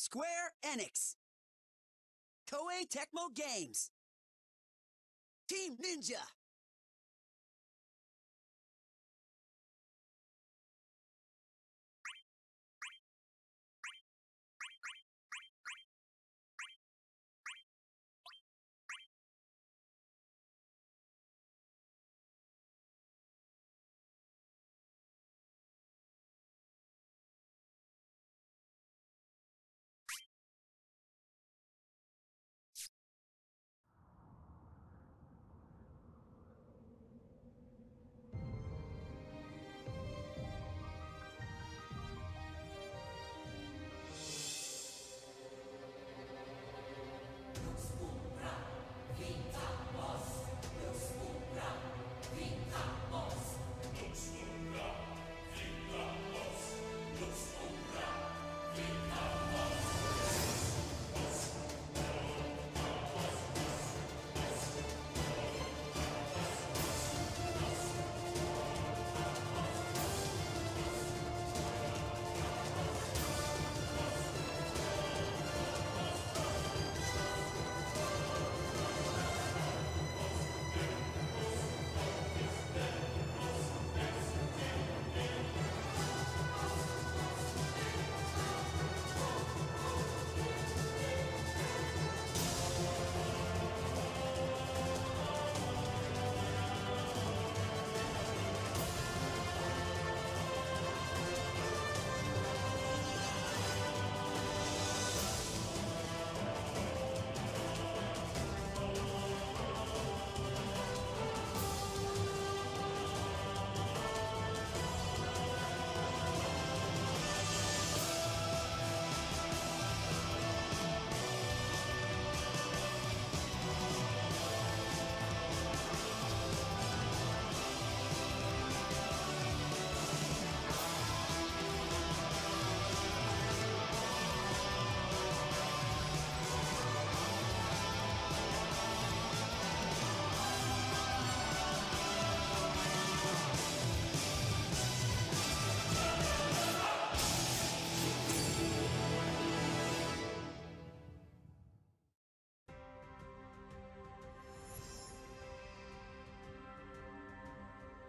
Square Enix. Koei Tecmo Games. Team Ninja.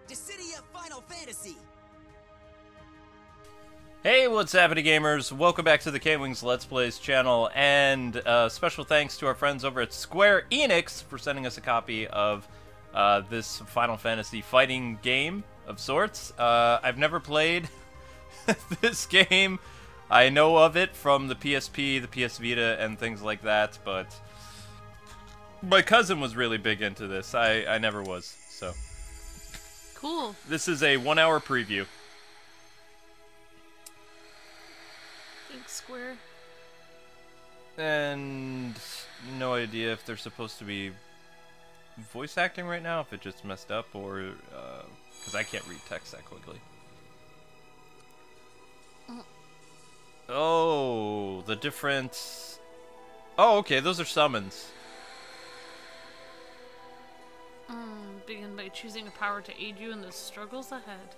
DISSIDIA Final Fantasy. Hey, what's happening, gamers? Welcome back to the KwingsLetsPlays channel, and special thanks to our friends over at Square Enix for sending us a copy of this Final Fantasy fighting game of sorts. I've never played this game. I know of it from the PSP, the PS Vita, and things like that, but my cousin was really big into this. I never was, so. Cool. This is a 1-hour preview. Thanks, Square. And no idea if they're supposed to be voice acting right now, if it just messed up, or because I can't read text that quickly. Oh, the different... Oh, okay, those are summons. Begin by choosing a power to aid you in the struggles ahead.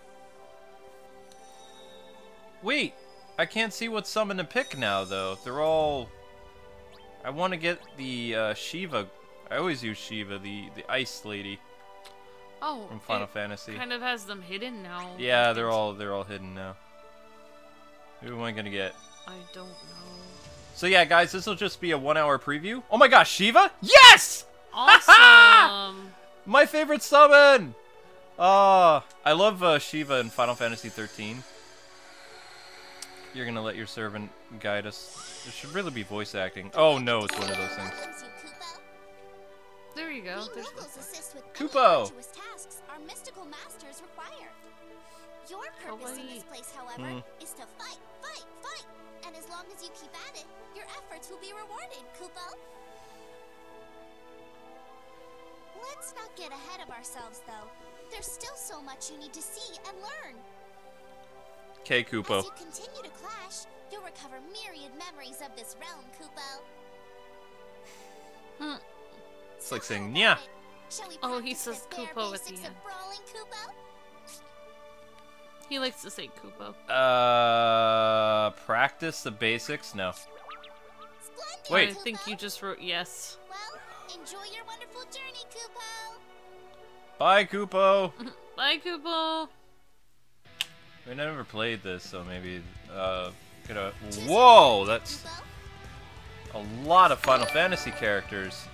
Wait, I can't see what summon to pick now, though. They're all... I want to get the Shiva. I always use Shiva, the ice lady. Oh, from Final Fantasy. Kind of has them hidden now. Yeah, they're all hidden now. Who am I gonna get? I don't know. So yeah, guys, this will just be a 1-hour preview. Oh my gosh, Shiva! Yes! Awesome! My favorite summon! I love Shiva in Final Fantasy 13. You're gonna let your servant guide us. There should really be voice acting. Oh no, it's one of those things. There you go. There's Kupo! Our mystical masters require. Your purpose in this place, however, is to fight, fight, fight. And as long as you keep at it, your efforts will be rewarded, Kupo. Let's not get ahead of ourselves, though. There's still so much you need to see and learn. Okay, Kupo. As you continue to clash, you'll recover myriad memories of this realm, Kupo. It's like saying, yeah. Oh, he says Kupo at the end. He likes to say Kupo. Practice the basics? No. Wait. I think you just wrote yes. Well, enjoy your wonderful journey, Kupo. Bye, Koopo. Bye, Kupo. We never played this, so maybe could whoa, that's Kupo. a lot of Final Fantasy characters.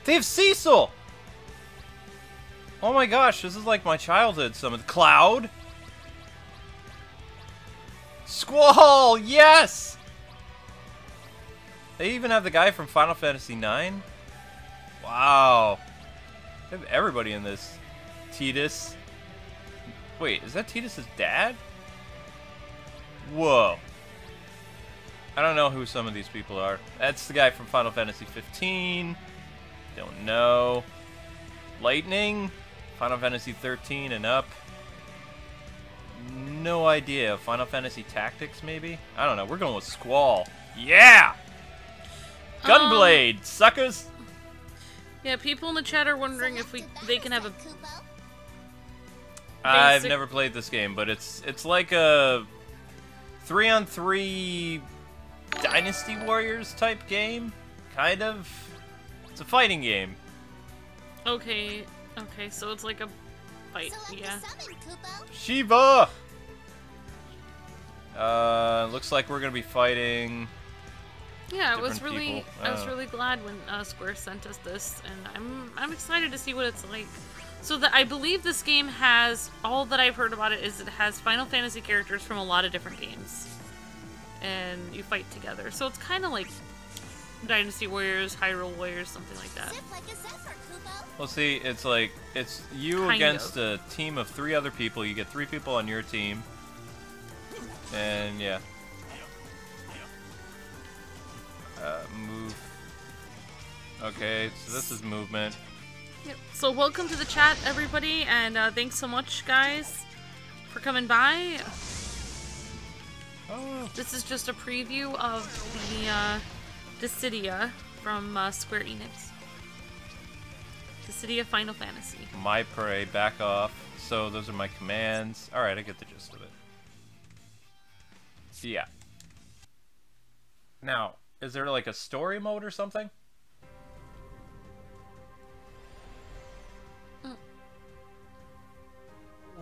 They have Cecil! Oh my gosh, this is like my childhood. Some of Cloud. Squall, yes! They even have the guy from Final Fantasy IX. Wow. They have everybody in this. Tidus. Wait, is that Tidus' dad? Whoa. I don't know who some of these people are. That's the guy from Final Fantasy 15. Don't know. Lightning? Final Fantasy 13 and up. No idea. Final Fantasy Tactics, maybe? I don't know. We're going with Squall. Yeah! Gunblade, suckers! Yeah, people in the chat are wondering if they can have a... Kupo. I've never played this game, but it's like a 3-on-3 Dynasty Warriors type game, kind of. It's a fighting game. Okay, so it's like a fight, Select yeah. a summon, Kupo. Shiva. Looks like we're gonna be fighting. Yeah, I was different really, people. I was really glad when Square sent us this, and I'm excited to see what it's like. So I believe this game has, all that I've heard about it is it has Final Fantasy characters from a lot of different games, and you fight together. So it's kind of like Dynasty Warriors, Hyrule Warriors, something like that. Zip like a zephyr, Kupo. Well, see, it's like it's you Kind against of. a team of 3 other people. You get 3 people on your team, and yeah. Move. Okay, so this is movement. Yep. So welcome to the chat, everybody, and thanks so much, guys, for coming by. Oh. This is just a preview of the Dissidia from Square Enix. Dissidia Final Fantasy. My prey, back off. So those are my commands. Alright, I get the gist of it. Yeah. Now, is there like a story mode or something?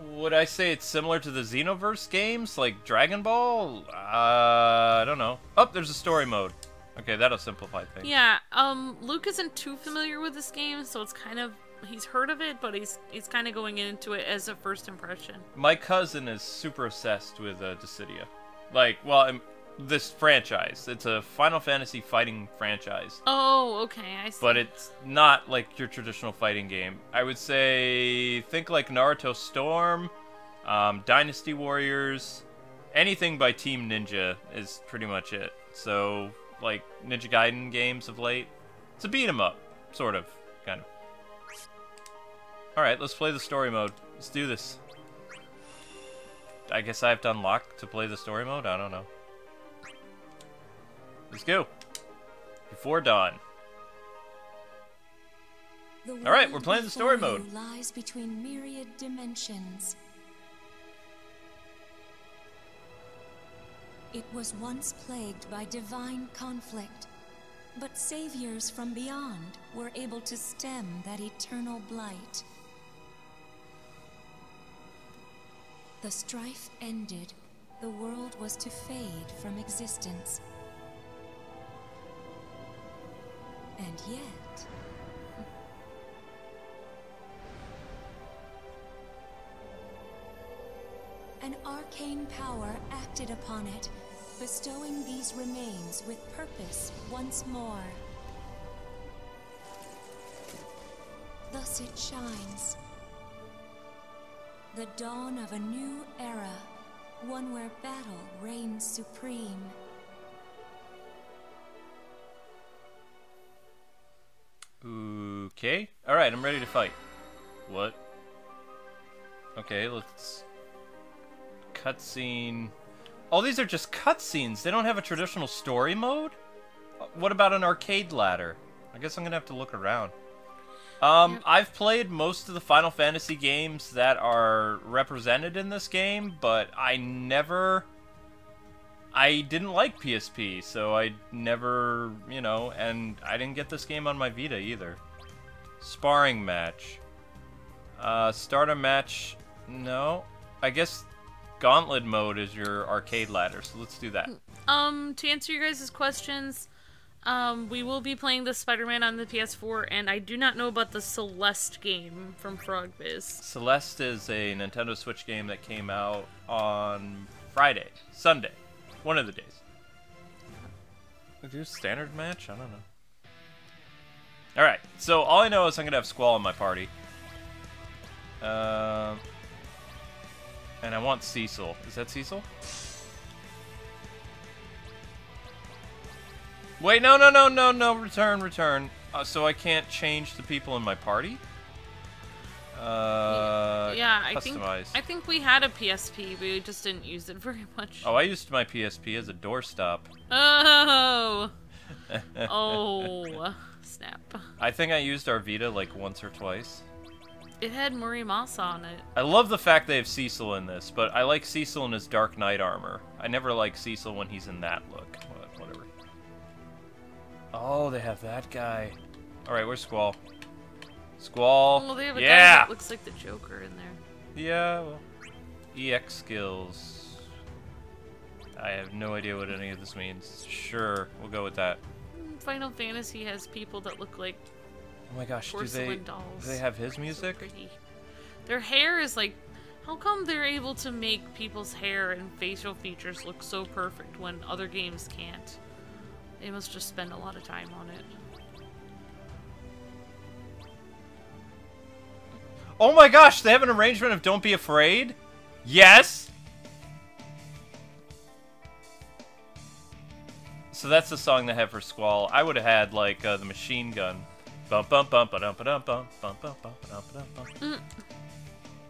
Would I say it's similar to the Xenoverse games, like Dragon Ball? I don't know. Oh, there's a story mode. Okay, that'll simplify things. Yeah, Luke isn't too familiar with this game, so it's kind of, he's heard of it, but he's kind of going into it as a first impression. My cousin is super obsessed with Dissidia. Like, well, this franchise. It's a Final Fantasy fighting franchise. Oh, okay, I see. But it's not like your traditional fighting game. I would say, think like Naruto Storm, Dynasty Warriors, anything by Team Ninja is pretty much it. So, like Ninja Gaiden games of late. It's a beat 'em up, sort of, kind of. Alright, let's play the story mode. Let's do this. I guess I have to unlock to play the story mode? I don't know. Let's go. Before dawn. All right, we're playing the story mode. Lies between myriad dimensions. It was once plagued by divine conflict, but saviors from beyond were able to stem that eternal blight. The strife ended. The world was to fade from existence. And yet... an arcane power acted upon it, bestowing these remains with purpose once more. Thus it shines. The dawn of a new era, one where battle reigns supreme. Okay. Alright, I'm ready to fight. What? Okay, let's... Cutscene... Oh, these are just cutscenes. They don't have a traditional story mode? What about an arcade ladder? I guess I'm gonna have to look around. I've played most of the Final Fantasy games that are represented in this game, but I never I didn't like PSP, so I never, you know, and I didn't get this game on my Vita either. Sparring match. Start a match. No. I guess Gauntlet mode is your arcade ladder, so let's do that. To answer your guys' questions, we will be playing the Spider-Man on the PS4, and I do not know about the Celeste game from FrogBiz. Celeste is a Nintendo Switch game that came out on Sunday. One of the days. We do a standard match? I don't know. Alright, so all I know is I'm gonna have Squall in my party. And I want Cecil. Is that Cecil? Wait, no, return. So I can't change the people in my party? Yeah, I customize. think we had a PSP, we just didn't use it very much. Oh, I used my PSP as a doorstop. Oh! Oh, snap. I think I used our Vita like once or twice. It had Murimasa on it. I love the fact they have Cecil in this, but I like Cecil in his Dark Knight armor. I never like Cecil when he's in that look. But whatever. Oh, they have that guy. Alright, where's Squall? Squall. Oh, they have a guy yeah! that looks like the Joker in there. Yeah, well. EX skills. I have no idea what any of this means. Sure, we'll go with that. Final Fantasy has people that look like Oh my gosh, porcelain dolls. Do they have his music? So pretty. Their hair is like... How come they're able to make people's hair and facial features look so perfect when other games can't? They must just spend a lot of time on it. Oh my gosh, they have an arrangement of Don't Be Afraid? Yes! So that's the song they have for Squall. I would have had, like, the machine gun. Bum bum bum ba dum ba dum bum bum bum bum ba dum ba dum bum.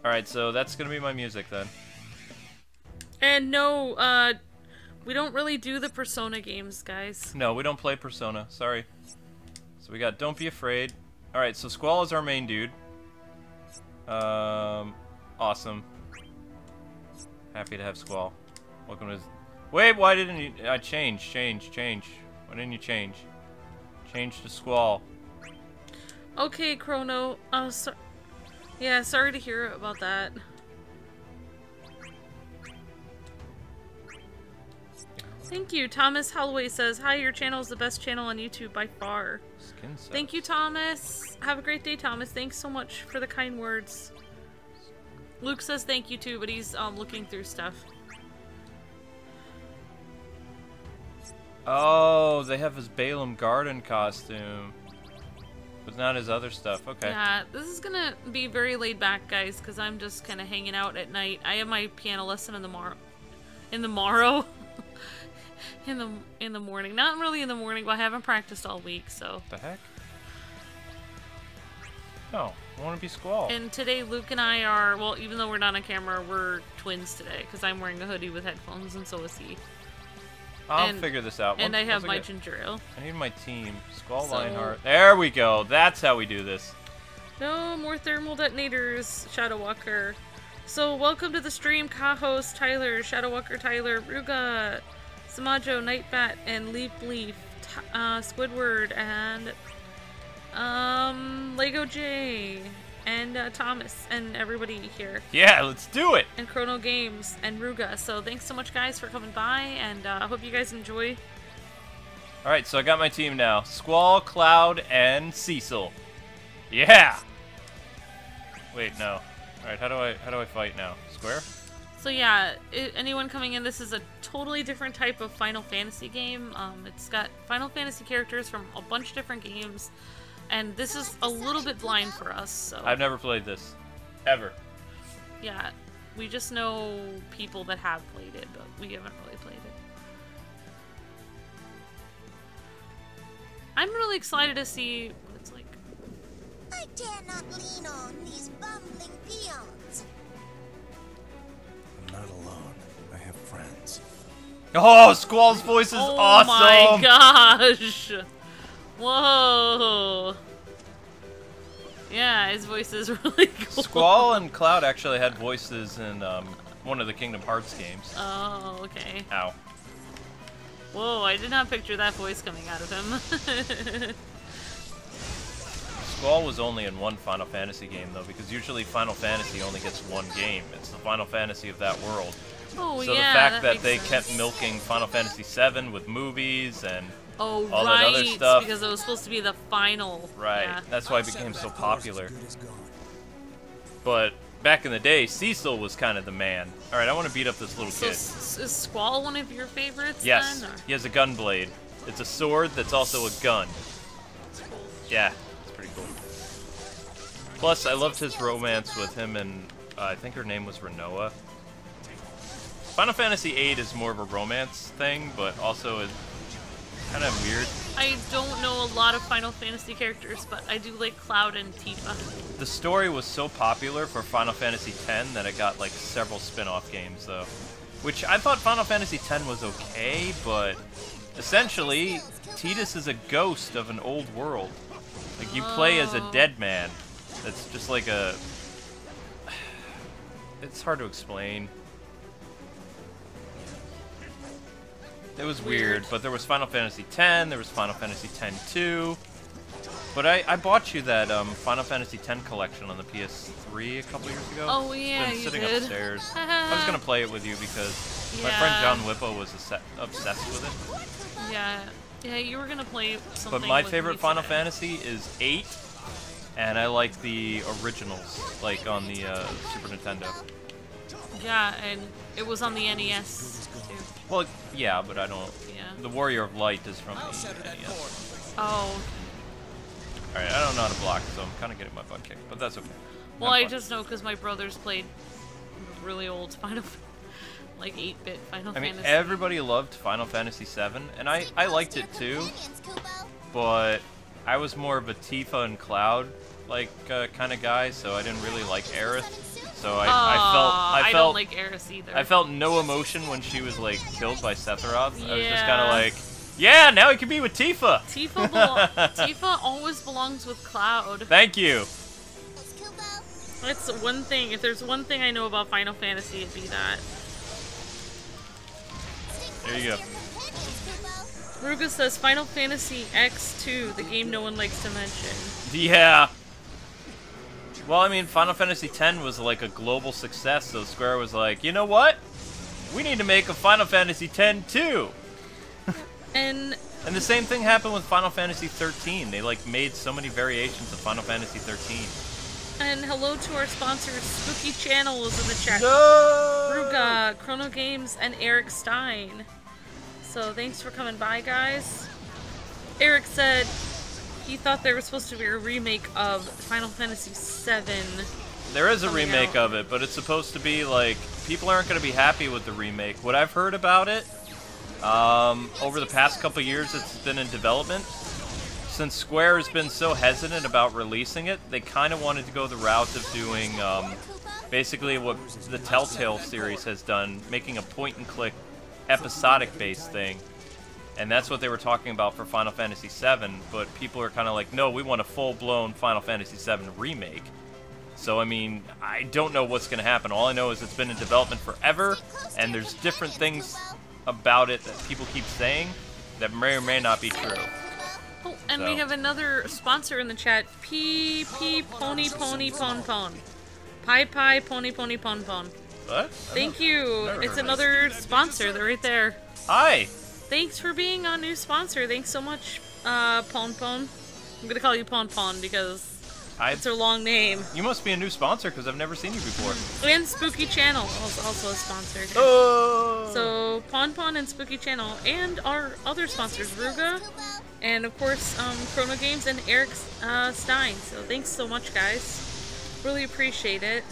Alright, so that's gonna be my music then. And no, we don't really do the Persona games, guys. No, we don't play Persona. Sorry. So we got Don't Be Afraid. Alright, so Squall is our main dude. Awesome. Happy to have Squall. Welcome to... Wait, why didn't you... change. Why didn't you change? Change to Squall. Okay, Chrono. Yeah, sorry to hear about that. Thank you. Thomas Holloway says, hi, your channel is the best channel on YouTube by far. Skin sets. Thank you, Thomas. Have a great day, Thomas. Thanks so much for the kind words. Luke says thank you too, but he's looking through stuff. Oh, they have his Balaam Garden costume. But not his other stuff. Okay. Yeah, this is gonna be very laid back, guys, because I'm just kind of hanging out at night. I have my piano lesson in the morning. In the morning. Not really in the morning, but I haven't practiced all week, so. The heck? No, I want to be Squall. And today, Luke and I are, well, even though we're not on camera, we're twins today, because I'm wearing a hoodie with headphones, and so is he. I'll figure this out. And I have my ginger ale. I need my team. Squall, Lionheart. There we go. That's how we do this. No more thermal detonators, Shadow Walker. So, welcome to the stream, co-host Tyler, Shadow Walker Tyler, Ruga, Samajo, Nightbat, and Leaf, Squidward, and Lego J, and Thomas, and everybody here. Yeah, let's do it! And Chrono Games, and Ruga. So thanks so much, guys, for coming by, and I hope you guys enjoy. Alright, so I got my team now. Squall, Cloud, and Cecil. Yeah! Wait, no. Alright, how do I fight now? Square? So yeah, anyone coming in, this is a totally different type of Final Fantasy game. It's got Final Fantasy characters from a bunch of different games. And this is a little bit blind for us, so... I've never played this. Ever. Yeah, we just know people that have played it, but we haven't really played it. I'm really excited to see what it's like. I dare not lean on these bumbling peons. I'm not alone. I have friends. Oh, Squall's voice is awesome! Oh my gosh! Whoa! Yeah, his voice is really cool. Squall and Cloud actually had voices in one of the Kingdom Hearts games. Oh, okay. Ow. Whoa, I did not picture that voice coming out of him. Squall was only in one Final Fantasy game, though, because usually Final Fantasy only gets one game. It's the Final Fantasy of that world. Oh, so yeah, the fact that they sense. kept milking Final Fantasy VII with movies and all that other stuff. Because it was supposed to be the final. Right, Yeah. that's why it became so popular. But back in the day, Cecil was kind of the man. Alright, I want to beat up this little So kid. is Squall one of your favorites? Yes, Then, or? he has a gun blade. It's a sword that's also a gun. Yeah, it's pretty cool. Plus, I loved his romance with him and I think her name was Renoa. Final Fantasy VIII is more of a romance thing, but also is kind of weird. I don't know a lot of Final Fantasy characters, but I do like Cloud and Tifa. The story was so popular for Final Fantasy X that it got like several spin-off games, though. Which I thought Final Fantasy X was okay, but essentially, Tidus is a ghost of an old world. Like, you play as a dead man. It's just like a... It's hard to explain. It was weird, but there was Final Fantasy X, there was Final Fantasy X-2. But I bought you that Final Fantasy X collection on the PS3 a couple years ago. Oh, yeah, It's been sitting you did. upstairs. I was going to play it with you because my friend John Whippo was obsessed with it. Yeah, you were gonna play something. But my with favorite me Final today. Fantasy is 8, and I like the originals, like on the Super Nintendo. Yeah, and it was on the NES too. Well, yeah, but I don't... Yeah. The Warrior of Light is from the NES. Oh. Alright, I don't know how to block, so I'm kind of getting my butt kicked, but that's okay. Well, Have I fun. just know because my brothers played really old Final, like 8-bit Final I mean, Fantasy. everybody loved Final Fantasy VII, and I liked it too, but I was more of a Tifa and Cloud like kind of guy, so I didn't really like Aerith. So I don't like Aerith either. I felt no emotion when she was like killed by Sephiroth. I was just kind Yeah. of like, yeah, now he can be with Tifa. Tifa always belongs with Cloud. Thank you. That's one thing. If there's one thing I know about Final Fantasy, it'd be that. There you go. Ruga says Final Fantasy X2, the game no one likes to mention. Yeah. Well, I mean, Final Fantasy X was like a global success, so Square was like, you know what? We need to make a Final Fantasy X too. And the same thing happened with Final Fantasy 13. They like made so many variations of Final Fantasy 13. And hello to our sponsors, Spooky Channel is in the chat. No! Ruga, Chrono Games, and Eric Stein. So thanks for coming by, guys. Eric said he thought there was supposed to be a remake of Final Fantasy VII. There is a coming remake out. of it, but it's supposed to be like, people aren't going to be happy with the remake. What I've heard about it, over the past couple years it's been in development, since Square has been so hesitant about releasing it, they kind of wanted to go the route of doing basically what the Telltale series has done, making a point-and-click episodic-based thing. And that's what they were talking about for Final Fantasy VII, but people are kind of like, no, we want a full-blown Final Fantasy VII remake. So, I mean, I don't know what's going to happen. All I know is it's been in development forever, and there's different things about it that people keep saying that may or may not be true. Oh, and So. we have another sponsor in the chat. P Pony Pony Pon Pon. Pie Pie Pony Pony Pon Pon. What? Thank you. never It's heard of another sponsor. They're right there. Hi! Thanks for being our new sponsor. Thanks so much, Pon Pon. I'm gonna call you Pon Pon because it's her long name. You must be a new sponsor because I've never seen you before. And Spooky Channel also a sponsor. Oh! So Pon Pon and Spooky Channel and our other sponsors, Ruga, and of course Chrono Games and Eric Stein. So thanks so much, guys. Really appreciate it.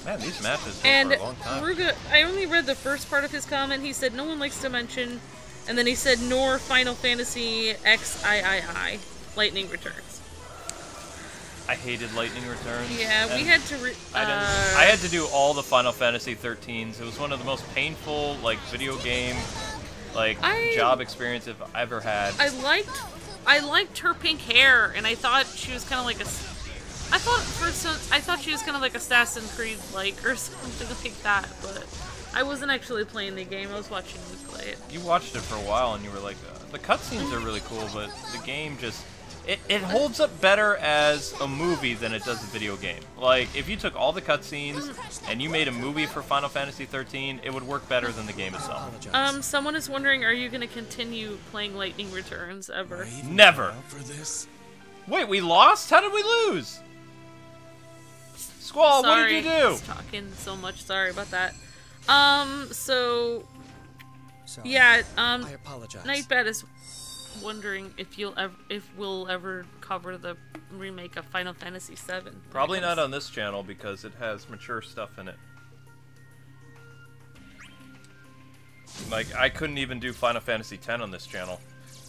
Man, these matches go And for a long time. Ruga, I only read the first part of his comment. He said no one likes to mention, and then he said nor Final Fantasy XIII, Lightning Returns. I hated Lightning Returns. Yeah, we and had to. I had to do all the Final Fantasy 13s. It was one of the most painful, like, video game, like, job experience I've ever had. I liked her pink hair, and I thought she was kind of like a I thought she was kind of like Assassin's Creed like or something like that, but I wasn't actually playing the game. I was watching you play it. You watched it for a while and you were like, the cutscenes are really cool, but the game just it holds up better as a movie than it does a video game. Like if you took all the cutscenes and you made a movie for Final Fantasy 13, it would work better than the game itself. Someone is wondering, are you going to continue playing Lightning Returns ever? Never. Wait, we lost? How did we lose? Squall, what did you do? I was talking so much. Sorry about that. Yeah, I apologize. Nightbat is wondering if we'll ever cover the remake of Final Fantasy VII. Probably not on this channel because it has mature stuff in it. Like, I couldn't even do Final Fantasy X on this channel.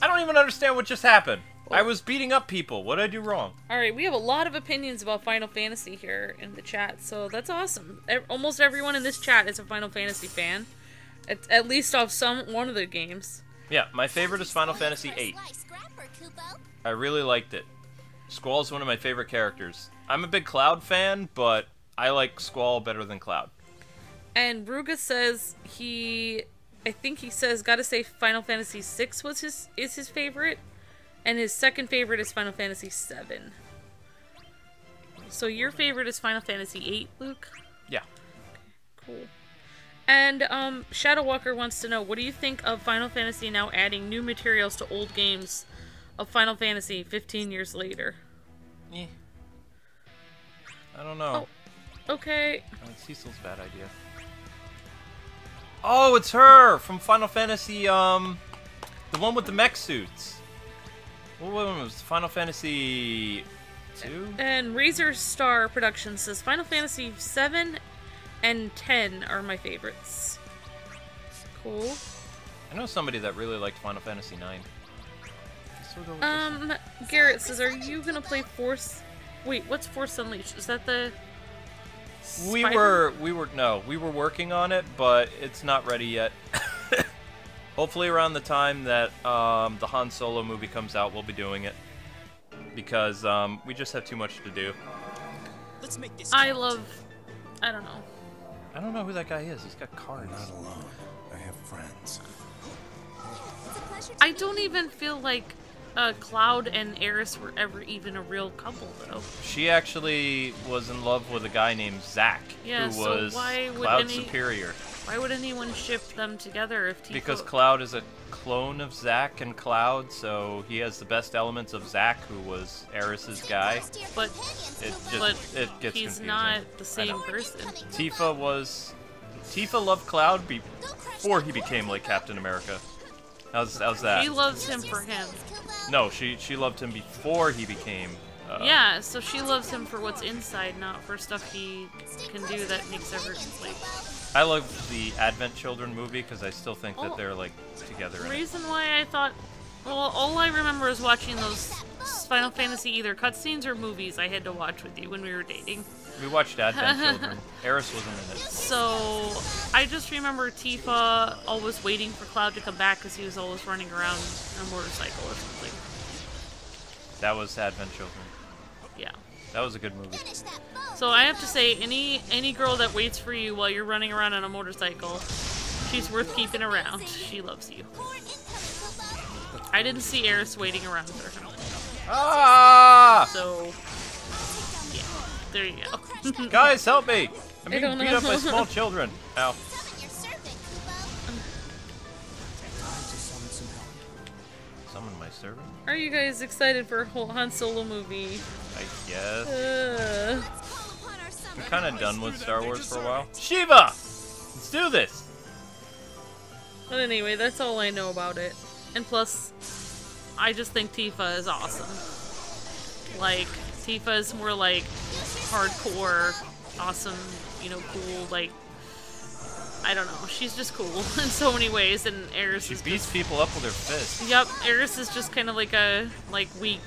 I don't even understand what just happened. I was beating up people. What did I do wrong? Alright, we have a lot of opinions about Final Fantasy here in the chat, so that's awesome. Almost everyone in this chat is a Final Fantasy fan. At least of one of the games. Yeah, my favorite is Final Fantasy VIII. I really liked it. Squall is one of my favorite characters. I'm a big Cloud fan, but I like Squall better than Cloud. And Ruga says I think he says, gotta say Final Fantasy VI is his favorite. And his second favorite is Final Fantasy VII. So your favorite is Final Fantasy VIII, Luke? Yeah. Cool. And Shadow Walker wants to know, what do you think of Final Fantasy now adding new materials to old games of Final Fantasy 15 years later? Eh. I don't know. Oh, okay. Cecil's bad idea. Oh, it's her from Final Fantasy, the one with the mech suits. What one was Final Fantasy 2? And Razor Star Productions says Final Fantasy 7 and 10 are my favorites. Cool. I know somebody that really liked Final Fantasy 9. Garrett says, are you gonna play Force? Wait, what's Force Unleashed? Is that the? We were working on it, but it's not ready yet. Hopefully around the time that the Han Solo movie comes out, we'll be doing it. Because we just have too much to do. Let's make this I count. don't know. I don't know who that guy is. He's got cards. I'm not alone. I have friends. I don't even feel like Cloud and Aeris were ever even a real couple, though. She actually was in love with a guy named Zack, Yeah, who so was why would Cloud's superior. Why would anyone ship them together if Tifa... Because Cloud is a clone of Zack and Cloud, so he has the best elements of Zack, who was Aeris's guy. But it gets he's confusing. not the same person. Tifa loved Cloud before he became like Captain America. How's that? She loves him for him. No, she loved him before he became... yeah, so she loves him for what's inside, not for stuff he can do that makes everything like... I love the Advent Children movie because I still think that they're like together. The reason why I thought... Well, all I remember is watching those Final Fantasy either cutscenes or movies I had to watch with you when we were dating. We watched Advent Children. Eris wasn't in it. So, I just remember Tifa always waiting for Cloud to come back because he was always running around on a motorcycle or something. That was Advent Children. Yeah. That was a good movie. So I have to say, any girl that waits for you while you're running around on a motorcycle, she's worth keeping around. She loves you. I didn't see Aeris waiting around for him. Ah! So, yeah. There you go. Guys, help me! I'm being beat up by small children. Ow. Summon my servant? Are you guys excited for a whole Han Solo movie? I guess. I'm kind of done with Star Wars for a while. Shiva! Let's do this! But anyway, that's all I know about it. And plus, I just think Tifa is awesome. Like, Tifa is more like hardcore, awesome, you know, cool, like, I don't know. She's just cool in so many ways, and Aeris is beats just... people up with her fists. Yep, Aeris is just kind of like a, weak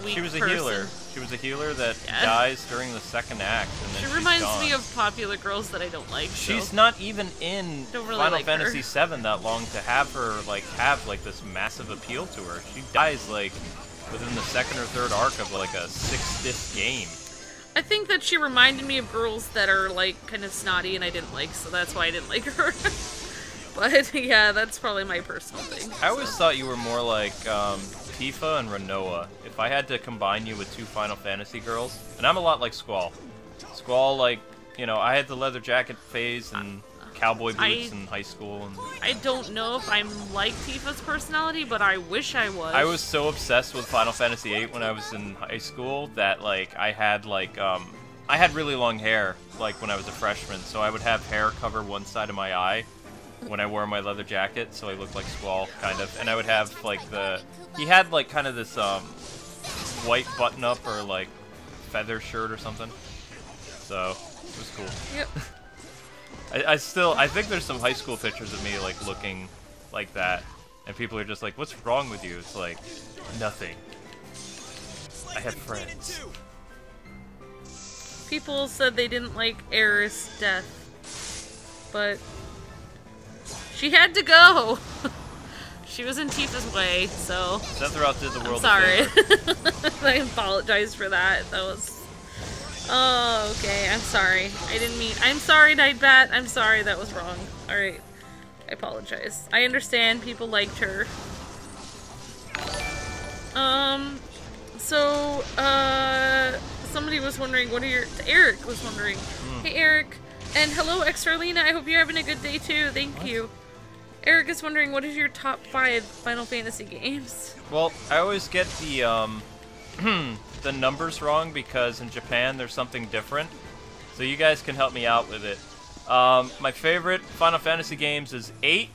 She was a person. healer. She was a healer that dies during the second act, and then she reminds me of popular girls that I don't like. She's not even in Final Fantasy VII that long to have her have this massive appeal to her. She dies like within the second or third arc of like a 6-disc game. I think that she reminded me of girls that are, like, kind of snotty and I didn't like, so that's why I didn't like her. But, yeah, that's probably my personal thing. I always thought you were more like Tifa and Rinoa. If I had to combine you with two Final Fantasy girls, and I'm a lot like Squall. Squall, like, you know, I had the leather jacket phase and cowboy boots in high school. And I don't know if I'm like Tifa's personality, but I wish I was. I was so obsessed with Final Fantasy VIII when I was in high school that, like, I had, like, I had really long hair, like, when I was a freshman, so I would have hair cover one side of my eye when I wore my leather jacket, so I looked like Squall, kind of. And I would have, like, he had, like, kind of this, white button-up or, like, feather shirt or something. So, it was cool. Yep. I think there's some high school pictures of me, like, looking like that. And people are just like, what's wrong with you? It's like, nothing. I have friends. People said they didn't like Aerith's death, but she had to go. She was in Tifa's way, so Sephiroth did the world sorry. a favor. I apologize for that. That was... Oh, okay. I'm sorry. I didn't mean... I'm sorry, Nightbat. I'm sorry. That was wrong. Alright. I apologize. I understand people liked her. Somebody was wondering, what are your... Eric was wondering. Hey, Eric. And hello, Extralina. I hope you're having a good day, too. Thank you. Eric is wondering, what is your top 5 Final Fantasy games? Well, I always get the, the numbers wrong because in Japan there's something different. So you guys can help me out with it. My favorite Final Fantasy games is 8.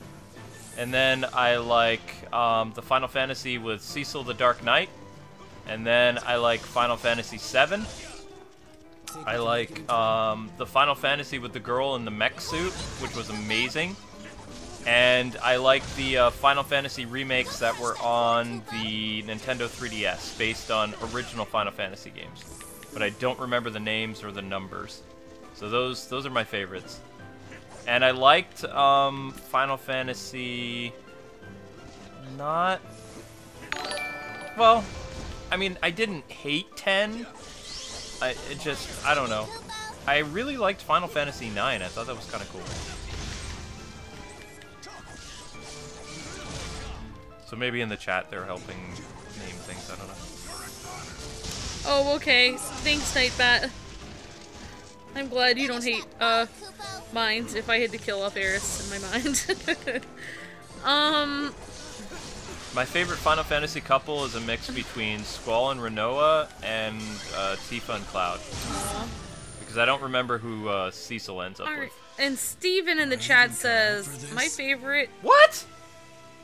And then I like the Final Fantasy with Cecil the Dark Knight. And then I like Final Fantasy 7. I like the Final Fantasy with the girl in the mech suit, which was amazing. And I like the Final Fantasy remakes that were on the Nintendo 3DS, based on original Final Fantasy games. But I don't remember the names or the numbers. So those are my favorites. And I liked Final Fantasy... not... Well, I mean, I didn't hate 10. I don't know. I really liked Final Fantasy 9. I thought that was kind of cool. So maybe in the chat they're helping name things, I don't know. Oh, okay. Thanks, Nightbat. I'm glad you don't hate, mines if I had to kill off Aeris in my mind. My favorite Final Fantasy couple is a mix between Squall and Rinoa and Tifa and Cloud. Aww. Because I don't remember who Cecil ends up with. And Steven in the chat says, my favorite... What?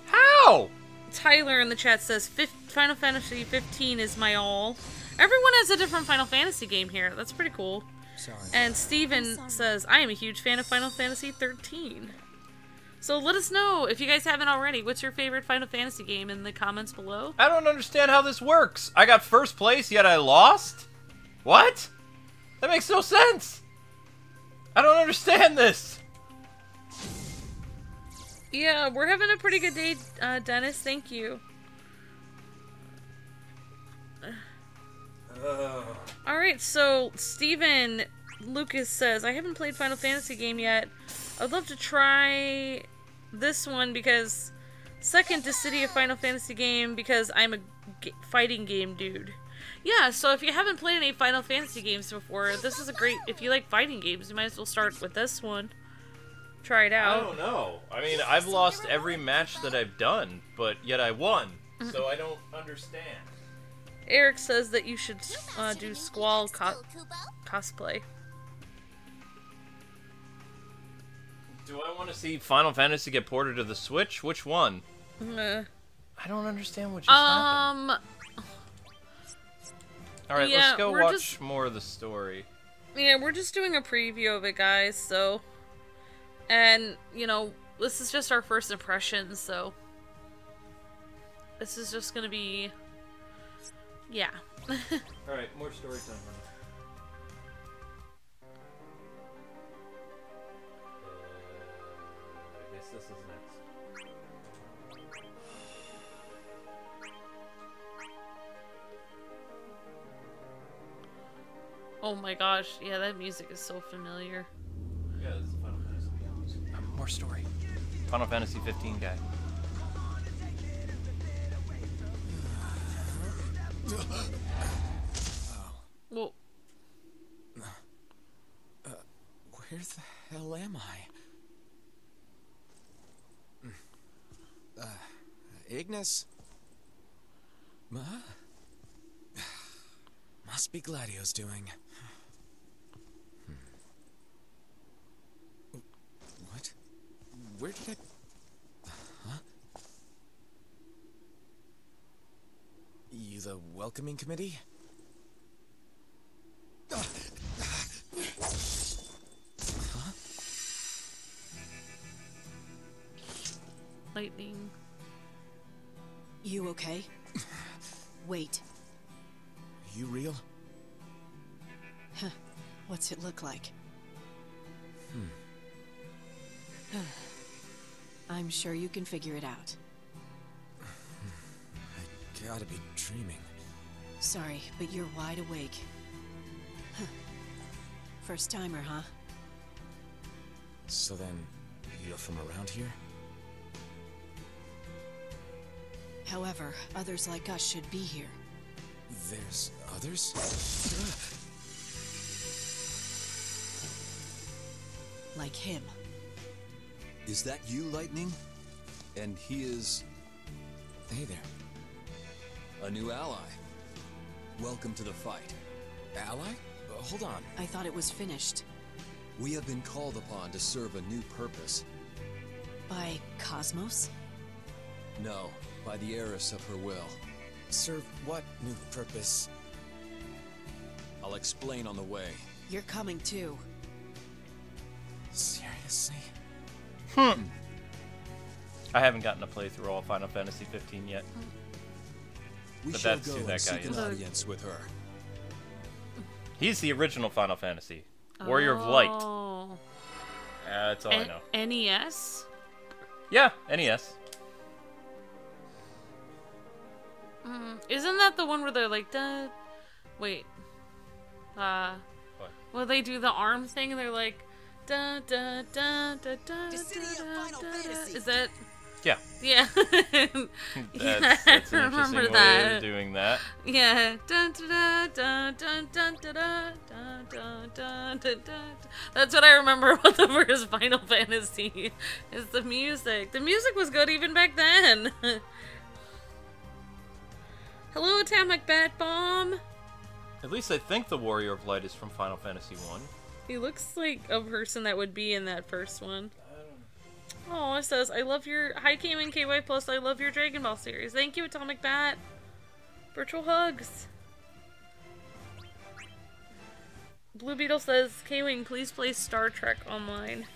How? Tyler in the chat says, Final Fantasy 15 is my all. Everyone has a different Final Fantasy game here. That's pretty cool. Sorry. And Steven says, I am a huge fan of Final Fantasy 13. So let us know, if you guys haven't already, what's your favorite Final Fantasy game in the comments below? I don't understand how this works. I got first place, yet I lost? What? That makes no sense. I don't understand this. Yeah, we're having a pretty good day, Dennis. Thank you. Alright, so Steven Lucas says, I haven't played Final Fantasy game yet. I'd love to try this one because second Dissidia Final Fantasy game because I'm a fighting game dude. Yeah, so if you haven't played any Final Fantasy games before, this is a great... If you like fighting games, you might as well start with this one. Try it out. I don't know. I mean, I've lost every match that I've done, but yet I won. So I don't understand. Eric says that you should do Squall cosplay. Do I want to see Final Fantasy get ported to the Switch? Which one? I don't understand what just happened. Alright, yeah, let's go watch more of the story. Yeah, we're just doing a preview of it, guys, so... And, you know, this is just our first impressions, so... This is just gonna be... Yeah. Alright, more story time. I guess this is next. Oh my gosh, yeah, that music is so familiar. Yeah, this is Final Fantasy. More story. Final Fantasy 15 guy. Whoa. Where the hell am I? Ignis? Must be Gladio's doing. What? Where did I... Huh? You the welcoming committee? Huh? Lightning. You okay? Wait. You real? Huh. What's it look like? I'm sure you can figure it out. I gotta be dreaming. Sorry, but you're wide awake. Huh. First timer, huh? So then, you're from around here? However, others like us should be here. There's others? Like him. Is that you, Lightning? And he is... Hey there. a new ally. Welcome to the fight. Ally? Hold on. I thought it was finished. We have been called upon to serve a new purpose. By Cosmos? No, by the heiress of her will. Serve what new purpose? I'll explain on the way. You're coming too. Seriously? I haven't gotten to play through all Final Fantasy 15 yet. We But shall that's go who and that guy seek an is. audience with her. He's the original Final Fantasy. Warrior of Light. Oh. That's all I know. NES? Yeah, NES. Isn't that the one where they're like, duh? Wait. What? Well, they do the arm thing and they're like, da da da da da. DISSIDIA Final Fantasy. Is that? Yeah. Yeah. That's I an remember interesting way that. of doing that. Yeah. Dun, da, da, dun, dun, da, da, dun, dun, dun, dun, dun. That's what I remember about the first Final Fantasy. Is the music. The music was good even back then. Hello, Atomic Bat Bomb. At least I think the Warrior of Light is from Final Fantasy 1. He looks like a person that would be in that first one. Oh, it says, I love your... Hi, K-Wing KY Plus, I love your Dragon Ball series. Thank you, Atomic Bat. Virtual hugs. Blue Beetle says, K-Wing, please play Star Trek Online.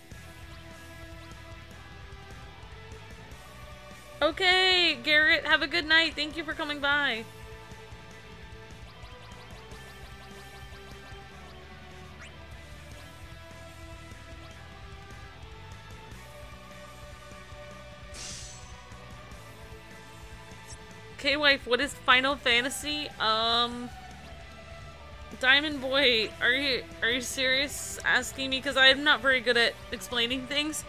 Okay, Garrett, have a good night. Thank you for coming by. K-Wife, what is Final Fantasy? Diamond Boy, are you serious asking me? Because I'm not very good at explaining things.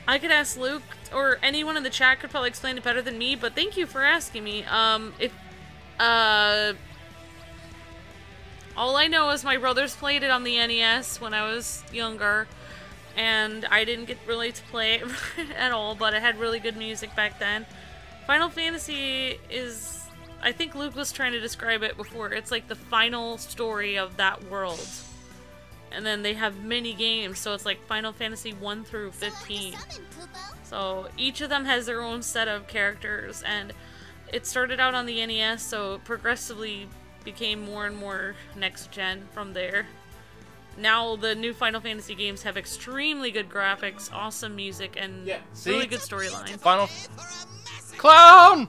I could ask Luke, or anyone in the chat could probably explain it better than me, but thank you for asking me. All I know is my brothers played it on the NES when I was younger, and I didn't get really to play it at all, but it had really good music back then. Final Fantasy is, I think Luke was trying to describe it before, it's like the final story of that world. And then they have mini games, so it's like Final Fantasy 1 through 15. So each of them has their own set of characters, and it started out on the NES, so it progressively became more and more next gen from there. Now the new Final Fantasy games have extremely good graphics, awesome music, and really good storyline. Final Clown!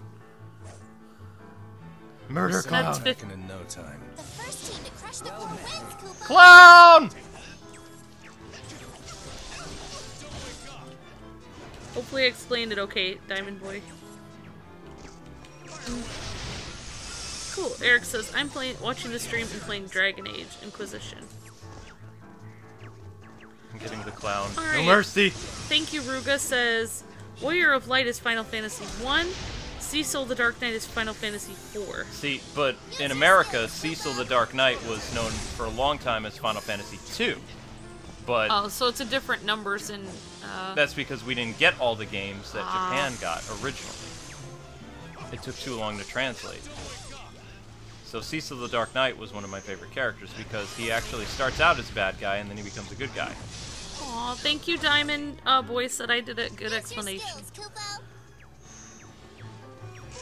Murder Clown. That's In no time. The first team to crush the 4 wins, Koopa. Clown! Hopefully I explained it okay, Diamond Boy. cool. Eric says, I'm watching the stream and playing Dragon Age Inquisition. I'm getting the clown. All right. No mercy! Thank you, Ruga says, Warrior of Light is Final Fantasy 1. Cecil the Dark Knight is Final Fantasy 4. See, but in America, Cecil the Dark Knight was known for a long time as Final Fantasy 2. But Oh, so it's a different numbers in... that's because we didn't get all the games that Japan got originally. It took too long to translate. So Cecil the Dark Knight was one of my favorite characters because he actually starts out as a bad guy and then he becomes a good guy. Aw, thank you, Diamond Boy said I did a good explanation.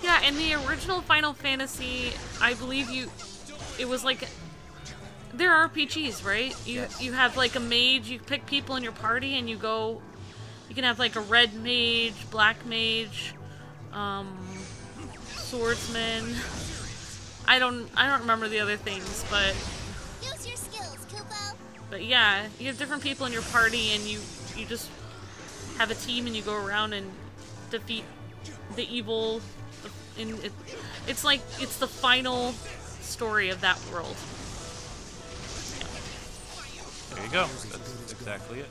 Yeah, in the original Final Fantasy, I believe it was like, they're RPGs, right? You have like a mage, you pick people in your party and you can have like a red mage, black mage, swordsman. I don't remember the other things, but Use your skills, Kupo. But yeah, you have different people in your party and you just have a team and you go around and defeat the evil. It's like, it's the final story of that world. There you go. That's exactly it.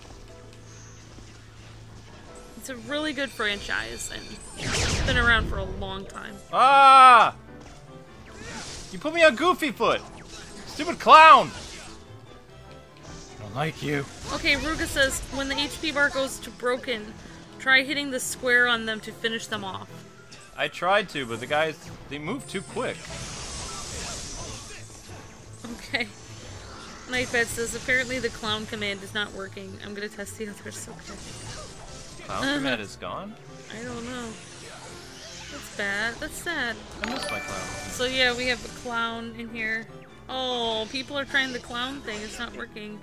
It's a really good franchise and it's been around for a long time. Ah! You put me on Goofy Foot! Stupid clown! I don't like you. Okay, Ruga says, when the HP bar goes to broken, try hitting the square on them to finish them off. I tried to, but the guys, they move too quick. Okay. Nightbed says, apparently the clown command is not working. I'm gonna test the others. Okay. Clown command is gone? I don't know. That's bad. That's sad. I miss my clown. So yeah, we have a clown in here. Oh, people are trying the clown thing. It's not working.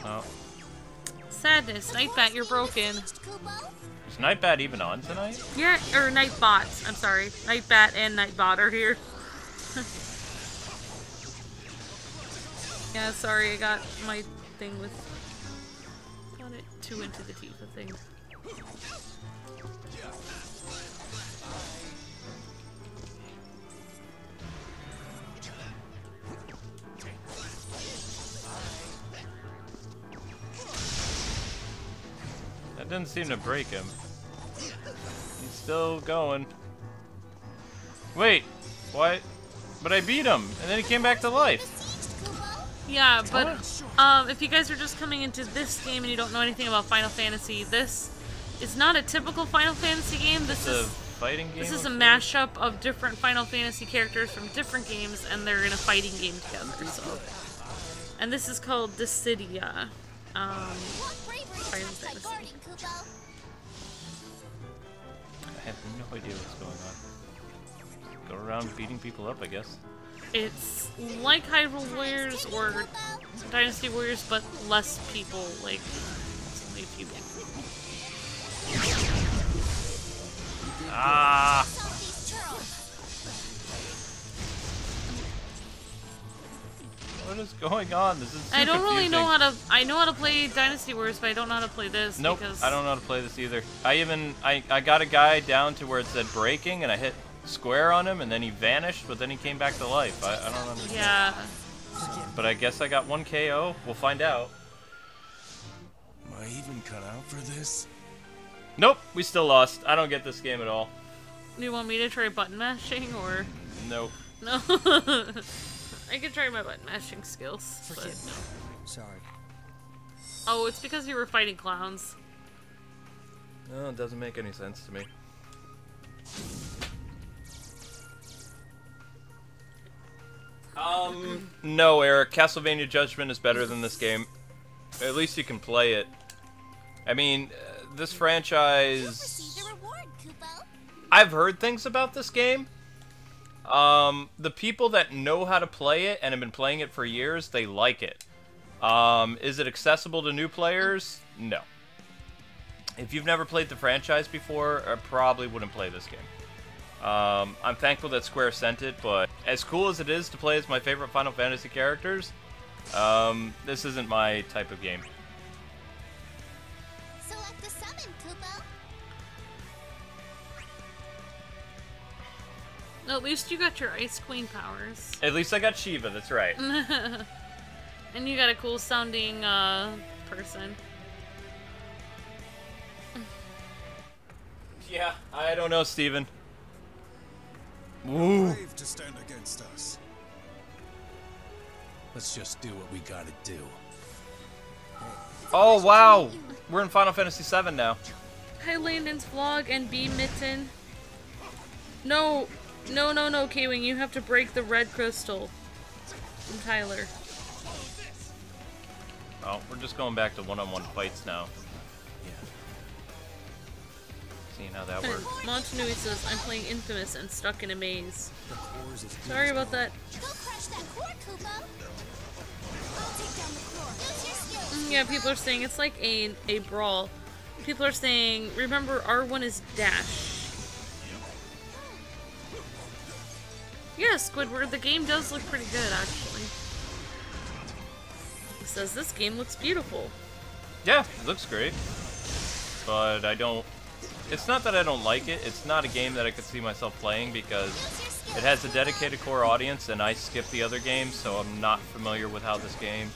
Oh. Sadness. Nightbat, you're broken. Is Nightbat even on tonight? Yeah, or Nightbot. I'm sorry. Nightbat and Nightbot are here. Yeah, sorry, I got my thing with... Got it too into the Tifa thing. That didn't seem to break him. He's still going. Wait, what? But I beat him, and then he came back to life. Yeah, but if you guys are just coming into this game and you don't know anything about Final Fantasy, this is not a typical Final Fantasy game. This is a fighting game. This is a mashup of different Final Fantasy characters from different games, and they're in a fighting game together. So, and this is called Dissidia. Final Fantasy. I have no idea what's going on. Go around beating people up, I guess. It's like Hyrule Warriors or Dynasty Warriors, but less people. Like, it's only a few people. Ah! What is going on? This is too I don't really confusing. know how to. I know how to play Dynasty Warriors, but I don't know how to play this. Nope, because... I don't know how to play this either. I got a guy down to where it said breaking, and I hit square on him, and then he vanished, but then he came back to life. I don't understand. Yeah. But I guess I got one KO. We'll find out. Am I even cut out for this? Nope, we still lost. I don't get this game at all. Do you want me to try button mashing, or...? Nope. No. I could try my button mashing skills, but no. Sorry. Oh, it's because you were fighting clowns. No, it doesn't make any sense to me. No, Eric. Castlevania Judgment is better than this game. At least you can play it. I mean, this franchise... I've heard things about this game. The people that know how to play it and have been playing it for years, they like it. Is it accessible to new players? No. If you've never played the franchise before, I probably wouldn't play this game. I'm thankful that Square sent it, but as cool as it is to play as my favorite Final Fantasy characters, this isn't my type of game. Select the summon, Kupo. At least you got your Ice Queen powers. At least I got Shiva, that's right. And you got a cool sounding person. Yeah, I don't know, Steven. Ooh. Brave to stand against us. Let's just do what we gotta do. Oh, wow. We're in Final Fantasy VII now. Hi, Landon's vlog and B Mitten. No, Kwing, you have to break the red crystal. From Tyler. Oh, we're just going back to one-on-one fights now. Seeing how that works. Montanui says, I'm playing Infamous and stuck in a maze. Sorry about that. Go crush that core, Kupo. I'll take down the core. Use your skills. Yeah, people are saying it's like a brawl. People are saying, remember R1 is dash. Yeah, Squidward, the game does look pretty good, actually. He says, this game looks beautiful. Yeah, it looks great. But I don't... It's not that I don't like it, it's not a game that I could see myself playing because it has a dedicated core audience and I skip the other games, so I'm not familiar with how this game...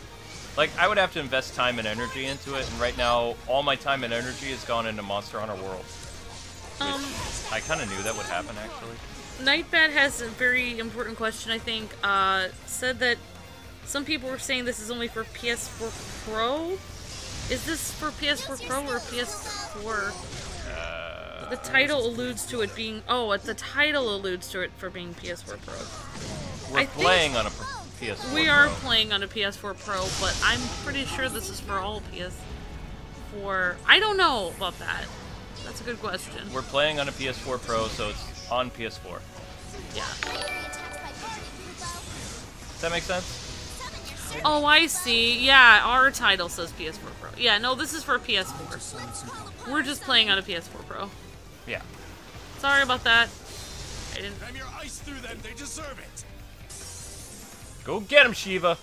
Like, I would have to invest time and energy into it, and right now, all my time and energy has gone into Monster Hunter World. Which I kind of knew that would happen, actually. Nightbat has a very important question, I think. Said that some people were saying this is only for PS4 Pro? Is this for PS4 Pro or PS4? The title alludes to it being... Oh, the title alludes to it for being PS4 Pro. We're playing on a PS4 We are Pro. playing on a PS4 Pro, but I'm pretty sure this is for all PS4. I don't know about that. That's a good question. We're playing on a PS4 Pro, so it's on PS4. Yeah. Does that make sense? Oh, I see. Yeah, our title says PS4 Pro. Yeah, no, this is for PS4. We're just playing on a PS4 Pro. Yeah. Sorry about that. I didn't... Ram your ice through them, they deserve it. Go get him, Shiva!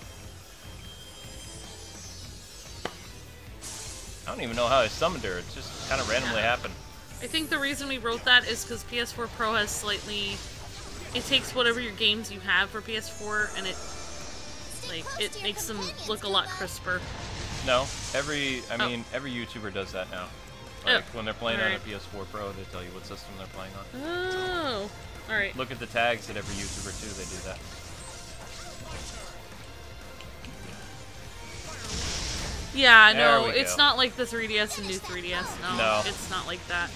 I don't even know how I summoned her. It just kind of randomly happened. I think the reason we wrote that is because PS4 Pro has slightly... It takes whatever your games you have for PS4 and it makes them look a lot crisper. No, every YouTuber does that now. Like, when they're playing on a PS4 Pro, they tell you what system they're playing on. Oh, alright. Look at the tags at every YouTuber, too. They do that. Yeah, There no, we it's go. not like the 3DS and new 3DS. No, it's not like that.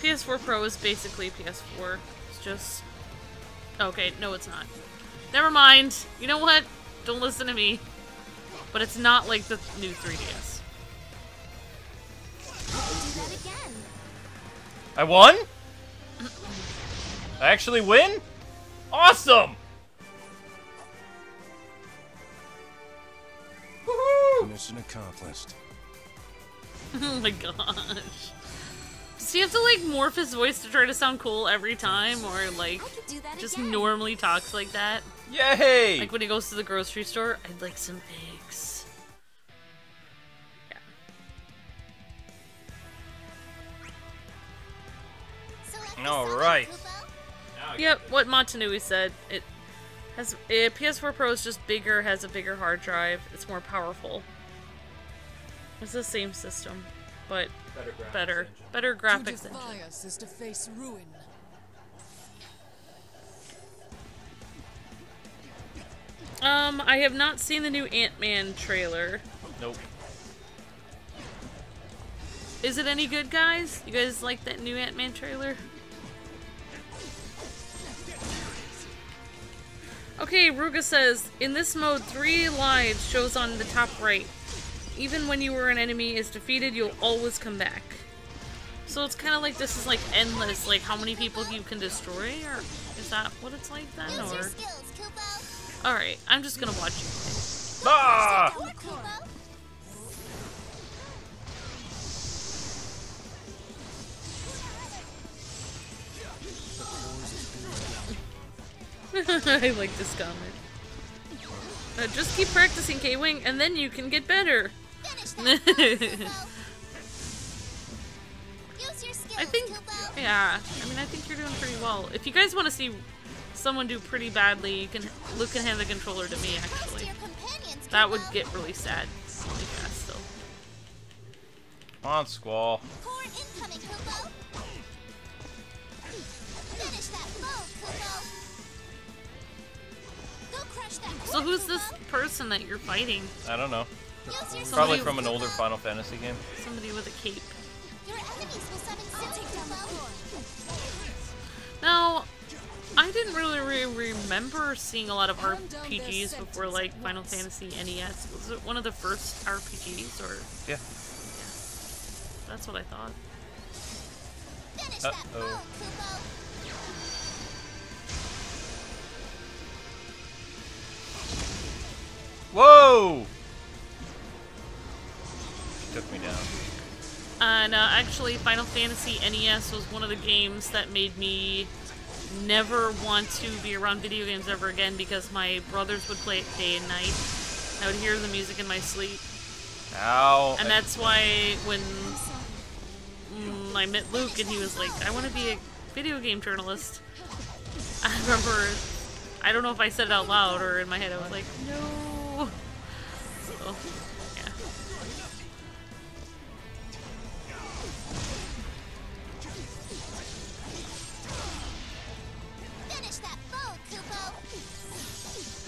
PS4 Pro is basically PS4. It's just... Okay, no it's not. Never mind. You know what? Don't listen to me. But it's not like the new 3DS. Do that again. I won? I actually win? Awesome! Woohoo! Mission accomplished. Oh my gosh. Does he have to like morph his voice to try to sound cool every time? Or like just normally talks like that? Yay! Like when he goes to the grocery store, I'd like some eggs. Yeah. Alright. Yep, what Montanui said. It has PS4 Pro is just bigger, has a bigger hard drive. It's more powerful. It's the same system, but better graphics engine. us is to face ruin. I have not seen the new Ant-Man trailer. Nope. Is it any good, guys? You guys like that new Ant-Man trailer? Okay, Ruga says, in this mode, 3 lives shows on the top right. Even when an enemy is defeated, you'll always come back. So it's kind of like this is like endless, like how many people you can destroy, or is that what it's like then, or? Alright, I'm just gonna watch you play. Ah! I like this comment. Just keep practicing, Kwing, and then you can get better. Use your skills, I think, yeah. I mean, I think you're doing pretty well. If you guys want to see someone do pretty badly, Luke can hand the controller to me, actually. That would get really sad really fast, though. Come on, Squall. So who's this person that you're fighting? I don't know. Somebody Probably from an older Final Fantasy game. Somebody with a cape. Now, I didn't really remember seeing a lot of RPGs before, like, Final Fantasy NES. Was it one of the first RPGs, or...? Yeah. That's what I thought. Uh-oh. Whoa! She took me down. No, actually, Final Fantasy NES was one of the games that made me never want to be around video games ever again because my brothers would play it day and night. I would hear the music in my sleep. Ow. And that's why when I met Luke and he was like, I want to be a video game journalist, I remember, I don't know if I said it out loud or in my head, I was like, no. So, yeah.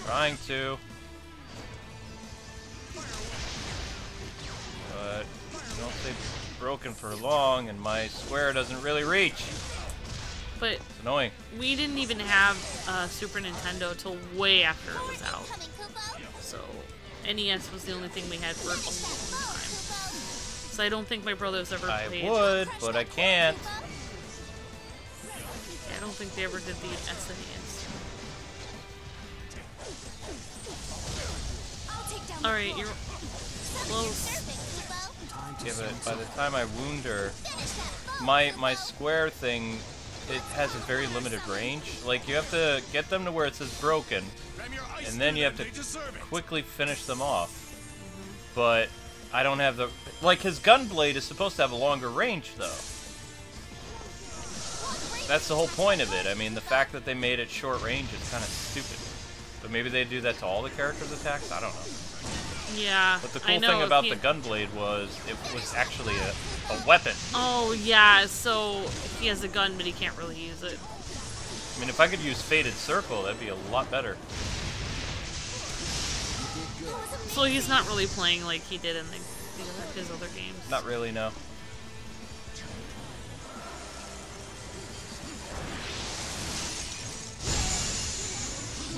Trying to. But don't stay broken for long and my square doesn't really reach. But it's annoying. We didn't even have Super Nintendo till way after it was out. So NES was the only thing we had for a long time. So I don't think my brothers ever played. I would, but I can't. Yeah, I don't think they ever did the SNES. Alright, you're close. Yeah, but by the time I wound her, my square thing, it has a very limited range. Like, you have to get them to where it says broken, and then you have to quickly finish them off. But I don't have the... Like, his gunblade is supposed to have a longer range, though. That's the whole point of it. I mean, the fact that they made it short range is kind of stupid. But maybe they do that to all the characters' attacks? I don't know. Yeah, but the cool thing about the gunblade was it was actually a weapon. Oh, yeah, so he has a gun, but he can't really use it. I mean, if I could use Fated Circle, that'd be a lot better. So he's not really playing like he did in his other games? Not really, no.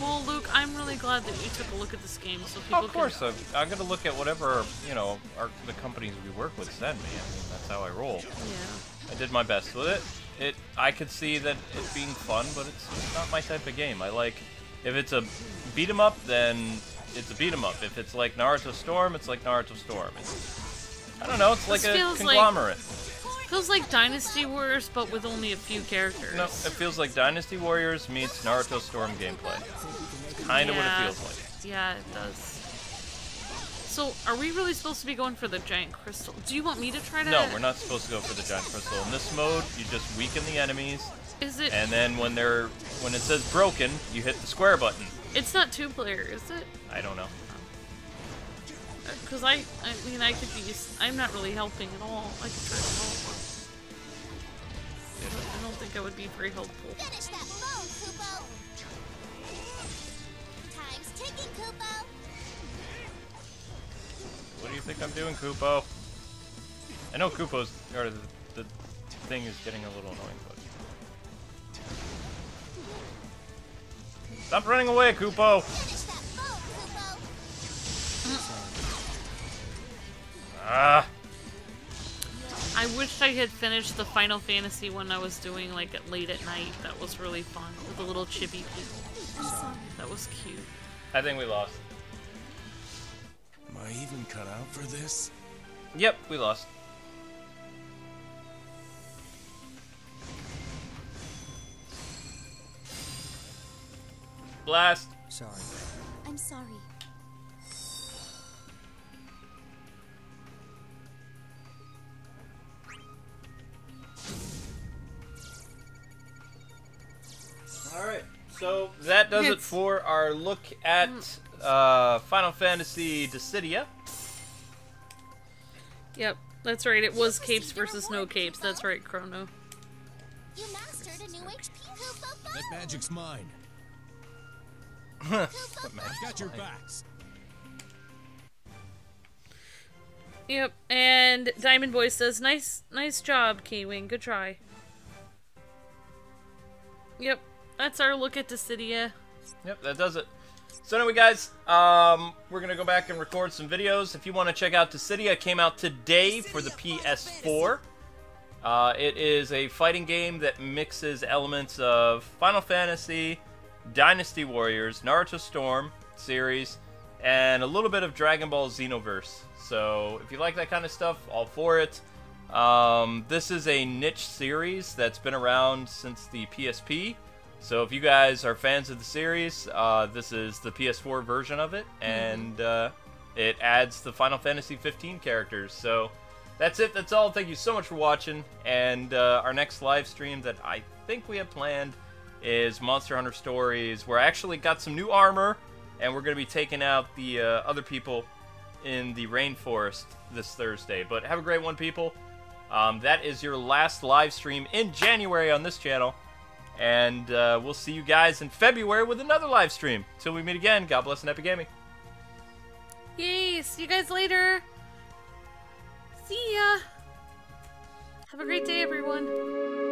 Well, Luke, I'm really glad that you took a look at this game so people can... Of course, I'm going to look at whatever, you know, the companies we work with send me. I mean, that's how I roll. Yeah. I did my best with it. I could see that it being fun, but it's not my type of game. I like, if it's a beat-em-up, then it's a beat-em-up. If it's like Naruto Storm, it's like Naruto Storm. I don't know, it's like a conglomerate. Feels like Dynasty Warriors, but with only a few characters. No, it feels like Dynasty Warriors meets Naruto Storm gameplay. It's kind of what it feels like. Yeah, it does. So, are we really supposed to be going for the giant crystal? Do you want me to try to... No, we're not supposed to go for the giant crystal. In this mode, you just weaken the enemies. Is it... And then when it says broken, you hit the square button. It's not two-player, is it? I don't know. Because I mean, I could be... I'm not really helping at all. I could try to help. I don't think I would be very helpful. Finish that phone, Kupo. Time's ticking, Kupo. What do you think I'm doing, Kupo? I know Kupo's, or the thing is getting a little annoying, but... Stop running away, Kupo! Finish that phone, Kupo. Ah! I wish I had finished the Final Fantasy one I was doing like late at night. That was really fun with the little chibi people. That was cute. I think we lost. Am I even cut out for this? Yep, we lost. Blast. Sorry. I'm sorry. does it for our look at Final Fantasy Dissidia. Yep, that's right. It was capes versus no capes. That's right, Chrono. You mastered a new HP. That magic's mine. What I've got your backs. Yep, and Diamond Boy says, nice job, Kwing. Good try. Yep, that's our look at Dissidia. Yep, that does it. So anyway, guys, we're going to go back and record some videos. If you want to check out Dissidia, it came out today for the PS4. It is a fighting game that mixes elements of Final Fantasy, Dynasty Warriors, Naruto Storm series, and a little bit of Dragon Ball Xenoverse. So if you like that kind of stuff, all for it. This is a niche series that's been around since the PSP. So if you guys are fans of the series, this is the PS4 version of it, and it adds the Final Fantasy 15 characters. So that's it. That's all. Thank you so much for watching. And our next live stream that I think we have planned is Monster Hunter Stories, where I actually got some new armor, and we're going to be taking out the other people in the rainforest this Thursday. But have a great one, people. That is your last live stream in January on this channel. And we'll see you guys in February with another live stream. Till we meet again, God bless and happy gaming. Yay, see you guys later. See ya. Have a great day, everyone.